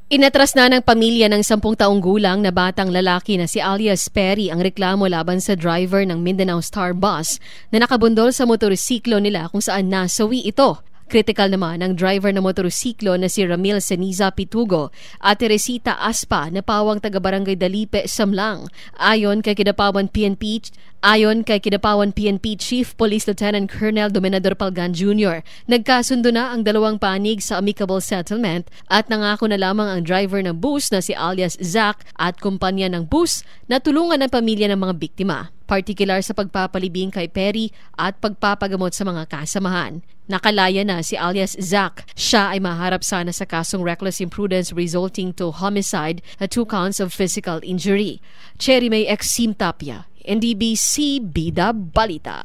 Inatras na ng pamilya ng 10 taong gulang na batang lalaki na si alias Perry ang reklamo laban sa driver ng Mindanao Star Bus na nakabundol sa motorsiklo nila kung saan nasawi ito. Kritikal naman ang driver ng motorsiklo na si Ramil Seniza Pitugo at Teresita Aspa na pawang taga-barangay Dalipe, Samlang. Ayon kay Kidapawan PNP Chief Police Lieutenant Colonel Dominador Palgan Jr., nagkasundo na ang dalawang panig sa amicable settlement at nangako na lamang ang driver ng bus na si alias Zach at kumpanya ng bus na tulungan ang pamilya ng mga biktima, partikular sa pagpapalibing kay Perry at pagpapagamot sa mga kasamahan. Nakalaya na si alias Zach. Siya ay maharap sana sa kasong reckless imprudence resulting to homicide at 2 counts of physical injury. Cherry May Exim Tapia, NDBC Bida Balita.